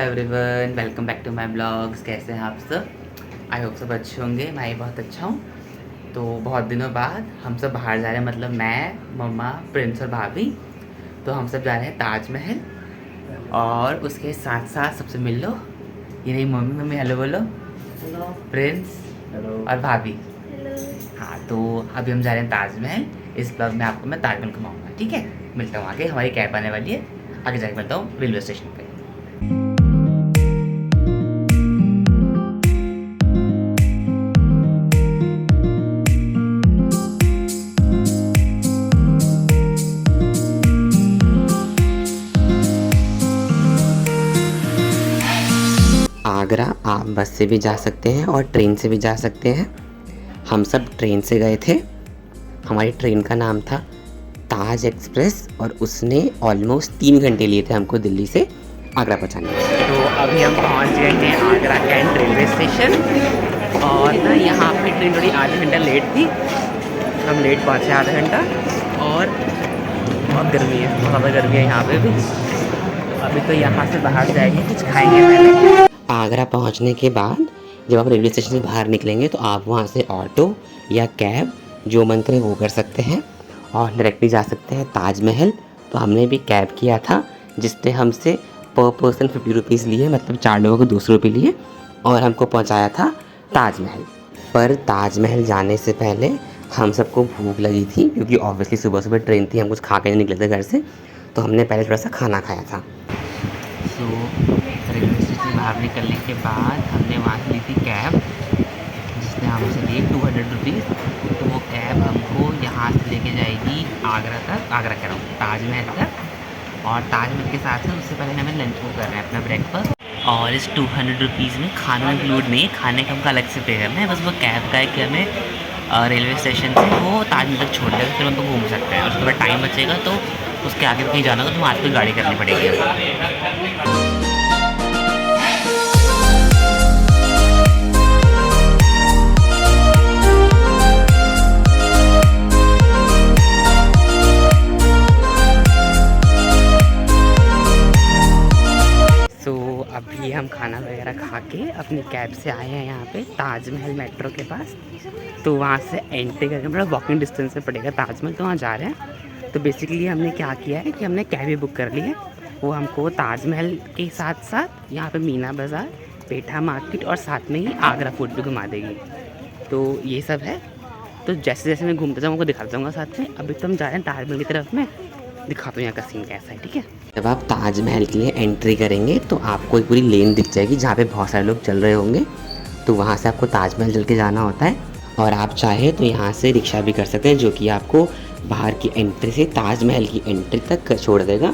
Everyone, welcome back to my blogs. कैसे हैं आप सब? आई होप सब अच्छे होंगे। मैं ही बहुत अच्छा हूँ। तो बहुत दिनों बाद हम सब बाहर जा रहे हैं, मतलब मैं, मम्मा, प्रिंस और भाभी। तो हम सब जा रहे हैं ताजमहल। और उसके साथ साथ सबसे मिल लो, ये रही मम्मी। मम्मी हेलो बोलो। हेलो। Prince hello. और भाभी। हेलो। हाँ, तो अभी हम जा रहे हैं ताजमहल। इस ब्लॉग में आपको मैं ताजमहल घुमाऊँगा, ठीक है? मिलता हूँ आगे, हमारी कैब आने वाली है। आगे जाके मिलता हूँ रेलवे स्टेशन पर। आगरा आप बस से भी जा सकते हैं और ट्रेन से भी जा सकते हैं। हम सब ट्रेन से गए थे। हमारी ट्रेन का नाम था ताज एक्सप्रेस और उसने ऑलमोस्ट 3 घंटे लिए थे हमको दिल्ली से आगरा पहुंचाने में। तो अभी हम पहुंच गए हैं आगरा कैंट रेलवे स्टेशन। और ना यहाँ पे ट्रेन थोड़ी आधा घंटा लेट थी। हम लेट पहुँचे आधा घंटा। और बहुत गर्मी है, बहुत ज़्यादा गर्मी है यहाँ पे भी। तो अभी तो यहाँ से बाहर जाएंगे, कुछ खाएंगे पहले। आगरा पहुंचने के बाद जब आप रेलवे स्टेशन से बाहर निकलेंगे तो आप वहां से ऑटो या कैब जो मन करे वो कर सकते हैं और डायरेक्टली जा सकते हैं ताजमहल। तो हमने भी कैब किया था जिसने हमसे पर पर्सन 50 रुपीज़ लिए, मतलब 4 लोगों को 200 रुपये लिए और हमको पहुंचाया था ताजमहल। पर ताजमहल जाने से पहले हम सबको भूख लगी थी क्योंकि ऑब्वियसली सुबह सुबह ट्रेन थी, हम कुछ खा के नहीं निकले थे घर से। तो हमने पहले थोड़ा सा खाना खाया था। सो रेलवे स्टेशन से बाहर निकलने के बाद हमने वहाँ से ली थी कैब जिसने हमसे लिए 200 रुपीज़। तो वो कैब हमको यहाँ से लेके जाएगी आगरा तक, आगरा कह रहा हूँ, ताजमहल तक। और ताजमहल के साथ में उससे पहले हमें लंच वो कर रहे हैं, अपना ब्रेकफास्ट। और इस 200 रुपीज़ में खाना इंक्लूड नहीं, खाने का हमको अलग से पे करना है। बस वो कैब का है कि हमें रेलवे स्टेशन से वो ताजमहल तक छोड़ देगा, फिर हम तो घूम सकते हैं। और उसके बाद टाइम बचेगा तो उसके आगे कहीं जाना होगा तो वहाँ कोई गाड़ी करनी पड़ेगी। तो अभी हम खाना वगैरह खा के अपनी कैब से आए हैं यहाँ पे ताजमहल मेट्रो के पास। तो वहाँ से एंट्री करके मतलब वॉकिंग डिस्टेंस पे पड़ेगा ताजमहल, तो वहाँ जा रहे हैं। तो बेसिकली हमने क्या किया है कि हमने कैब ही बुक कर ली है। वो हमको ताजमहल के साथ साथ यहाँ पे मीना बाज़ार, पेठा मार्केट और साथ में ही आगरा फोर्ट भी घुमा देगी। तो ये सब है। तो जैसे जैसे मैं घूमता जाऊँगा दिखाता जाऊँगा साथ में। अभी तो हम जा रहे हैं ताजमहल की तरफ में, दिखाता हूँ यहाँ का सीन कैसा है, ठीक है? जब आप ताजमहल के लिए एंट्री करेंगे तो आपको एक पूरी लेन दिख जाएगी जहाँ पे बहुत सारे लोग चल रहे होंगे। तो वहाँ से आपको ताजमहल चल के जाना होता है। और आप चाहे तो यहाँ से रिक्शा भी कर सकते हैं जो कि आपको बाहर की एंट्री से ताजमहल की एंट्री तक छोड़ देगा।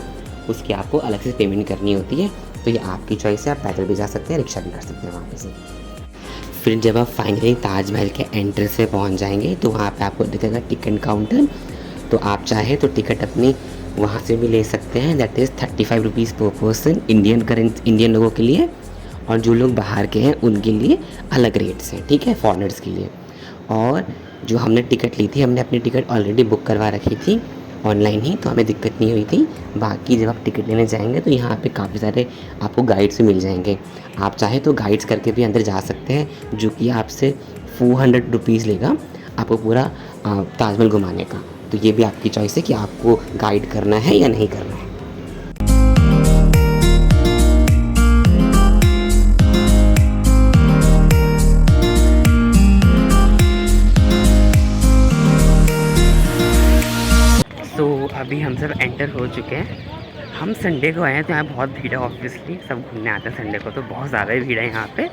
उसकी आपको अलग से पेमेंट करनी होती है। तो ये आपकी चॉइस है, आप पैदल भी जा सकते हैं, रिक्शा भी कर सकते हैं वहाँ पे से। फिर जब आप फाइनली ताजमहल के एंट्री से पहुँच जाएंगे तो वहाँ पर आपको दिखेगा टिकट काउंटर। तो आप चाहे तो टिकट अपनी वहाँ से भी ले सकते हैं। दैट इज़ 35 रुपीज़ पर पर्सन इंडियन लोगों के लिए। और जो लोग बाहर के हैं उनके लिए अलग रेट्स हैं, ठीक है, फॉरेनर्स के लिए। और जो हमने टिकट ली थी, हमने अपनी टिकट ऑलरेडी बुक करवा रखी थी ऑनलाइन ही, तो हमें दिक्कत नहीं हुई थी। बाकी जब आप टिकट लेने जाएंगे तो यहाँ पे काफ़ी सारे आपको गाइड्स भी मिल जाएंगे। आप चाहे तो गाइड्स करके भी अंदर जा सकते हैं जो कि आपसे 400 रुपीज़ लेगा आपको पूरा ताजमहल घुमाने का। तो ये भी आपकी चॉइस है कि आपको गाइड करना है या नहीं करना है। तो अभी हम सब एंटर हो चुके हैं। हम संडे को आए हैं तो यहाँ बहुत भीड़ है, ऑब्वियसली सब घूमने आते हैं संडे को, तो बहुत ज़्यादा ही भीड़ है यहाँ पे।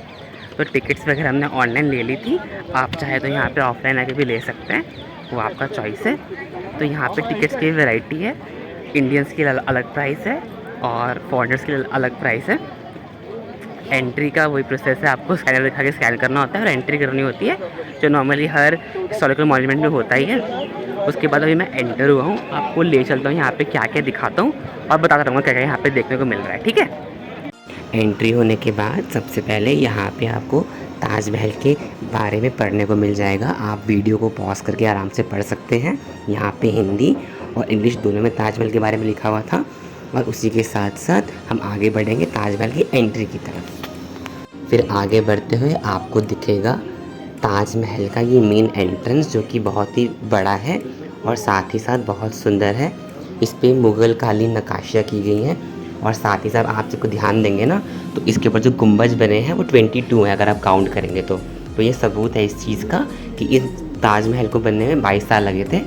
तो टिकट्स वगैरह हमने ऑनलाइन ले ली थी। आप चाहे तो यहाँ पे ऑफलाइन आके भी ले सकते हैं, वो आपका चॉइस है। तो यहाँ पे टिकट्स की वैरायटी है। इंडियंस के लिए अलग प्राइस है और फॉरेनर्स के लिए अलग प्राइस है। एंट्री का वही प्रोसेस है, आपको स्कैनर दिखा के स्कैन करना होता है और एंट्री करनी होती है, जो नॉर्मली हर हिस्टोरिकल मॉन्यूमेंट में होता ही है। उसके बाद अभी मैं एंटर हुआ हूँ, आपको ले चलता हूँ यहाँ पे क्या क्या दिखाता हूँ और बताता रहूँगा क्या क्या यहाँ पे देखने को मिल रहा है, ठीक है? एंट्री होने के बाद सबसे पहले यहाँ पे आपको ताजमहल के बारे में पढ़ने को मिल जाएगा। आप वीडियो को पॉज करके आराम से पढ़ सकते हैं। यहाँ पे हिंदी और इंग्लिश दोनों में ताजमहल के बारे में लिखा हुआ था। और उसी के साथ साथ हम आगे बढ़ेंगे ताजमहल की एंट्री की तरफ। फिर आगे बढ़ते हुए आपको दिखेगा ताजमहल का ये मेन एंट्रेंस, जो कि बहुत ही बड़ा है और साथ ही साथ बहुत सुंदर है। इस पे मुग़ल कालीन नक्काशियाँ की गई हैं और साथ ही साथ आप सबको ध्यान देंगे ना तो इसके ऊपर जो गुंबज बने हैं वो 22 हैं अगर आप काउंट करेंगे तो ये सबूत है इस चीज़ का कि इस ताजमहल को बनने में 22 साल लगे थे,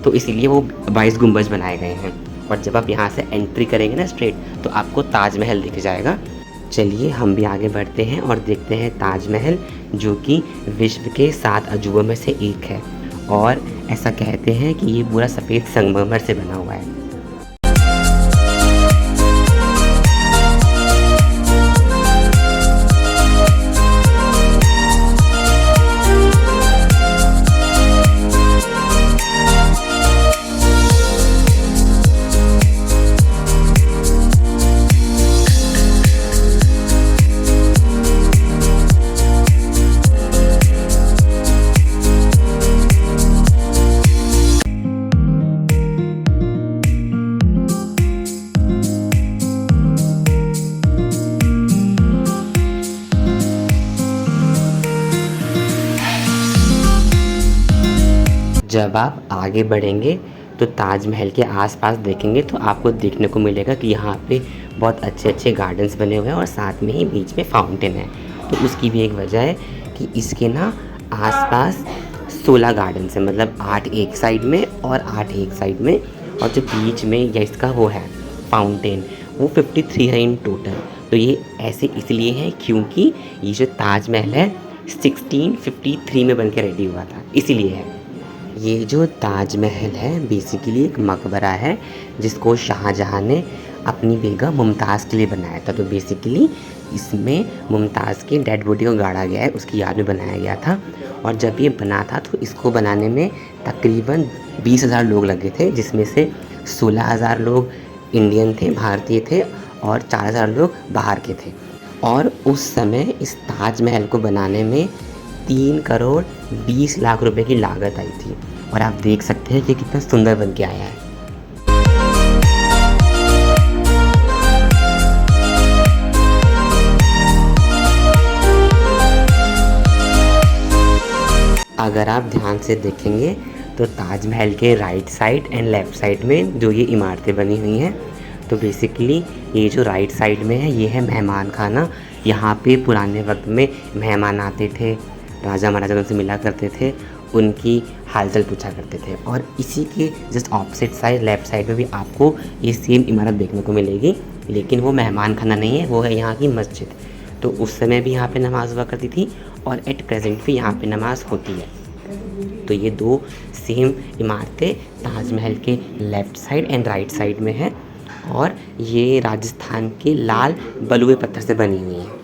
तो इसीलिए वो 22 गुंबज बनाए गए हैं। और जब आप यहाँ से एंट्री करेंगे ना स्ट्रेट, तो आपको ताजमहल दिख जाएगा। चलिए हम भी आगे बढ़ते हैं और देखते हैं ताजमहल, जो कि विश्व के 7 अजूबों में से एक है और ऐसा कहते हैं कि ये पूरा सफ़ेद संगमरमर से बना हुआ है। जब आप आगे बढ़ेंगे तो ताजमहल के आसपास देखेंगे तो आपको देखने को मिलेगा कि यहाँ पे बहुत अच्छे अच्छे गार्डन्स बने हुए हैं और साथ में ही बीच में फाउंटेन है। तो उसकी भी एक वजह है कि इसके ना आसपास 16 गार्डन्स हैं, मतलब 8 एक साइड में और 8 एक साइड में, और जो बीच में या इसका वो है फाउंटेन वो 53 है इन टोटल। तो ये ऐसे इसलिए है क्योंकि ये जो ताजमहल है 1653 में बन के रेडी हुआ था, इसीलिए है। ये जो ताजमहल है बेसिकली एक मकबरा है जिसको शाहजहाँ ने अपनी बेगम मुमताज़ के लिए बनाया था। तो बेसिकली इसमें मुमताज़ की डेड बॉडी को गाड़ा गया है, उसकी याद में बनाया गया था। और जब ये बना था तो इसको बनाने में तकरीबन 20,000 लोग लगे थे, जिसमें से 16,000 लोग इंडियन थे, भारतीय थे, और 4,000 लोग बाहर के थे। और उस समय इस ताजमहल को बनाने में 3 करोड़ 20 लाख रुपए की लागत आई थी। और आप देख सकते हैं कि कितना सुंदर बन के आया है। अगर आप ध्यान से देखेंगे तो ताजमहल के right side and left side में जो ये इमारतें बनी हुई हैं, तो बेसिकली ये जो राइट साइड में है ये है मेहमान खाना। यहाँ पे पुराने वक्त में मेहमान आते थे, राजा महाराजा उनसे मिला करते थे, उनकी हालचाल पूछा करते थे। और इसी के just opposite side left side में भी आपको ये सेम इमारत देखने को मिलेगी, लेकिन वो मेहमान खाना नहीं है, वो है यहाँ की मस्जिद। तो उस समय भी यहाँ पे नमाज़ हुआ करती थी और एट प्रेजेंट भी यहाँ पे नमाज़ होती है। तो ये 2 सेम इमारतें ताजमहल के left side and right side में है और ये राजस्थान के लाल बलुए पत्थर से बनी हुई हैं।